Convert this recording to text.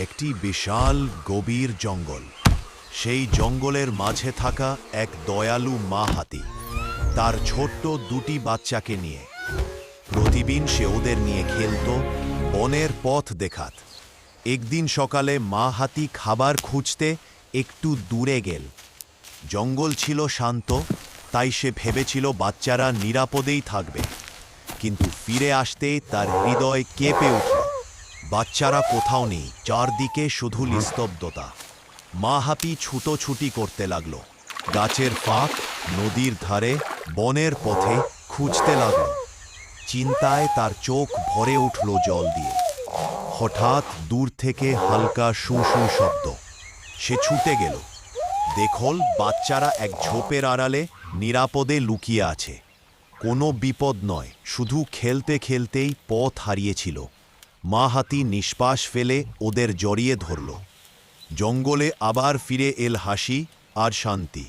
একটি বিশাল গভীর জঙ্গল। সেই জঙ্গলের মাঝে থাকা এক দয়ালু মা হাতি তার ছোট্ট দুটি বাচ্চাকে নিয়ে। প্রতিদিন সে ওদের নিয়ে খেলত, বনের পথ দেখাত। একদিন সকালে মা হাতি খাবার খুঁজতে একটু দূরে গেল। জঙ্গল ছিল শান্ত, তাই সে ভেবেছিল বাচ্চারা নিরাপদেই থাকবে। কিন্তু ফিরে আসতেই তার হৃদয় কেঁপে উঠল। বাচ্চারা কোথাও নেই, চারদিকে শুধু নিস্তব্ধতা। মা হাতি ছুটোছুটি করতে লাগল, গাছের ফাঁক, নদীর ধারে, বনের পথে খুঁজতে লাগল। চিন্তায় তার চোখ ভরে উঠল জল দিয়ে। হঠাৎ দূর থেকে হালকা শু শু শব্দ। সে ছুটে গেল, দেখল বাচ্চারা এক ঝোপের আড়ালে নিরাপদে লুকিয়ে আছে। কোনো বিপদ নয়, শুধু খেলতে খেলতেই পথ হারিয়েছিল। মা হাতি নিঃশ্বাস ফেলে ওদের জড়িয়ে ধরল। জঙ্গলে আবার ফিরে এল হাসি আর শান্তি।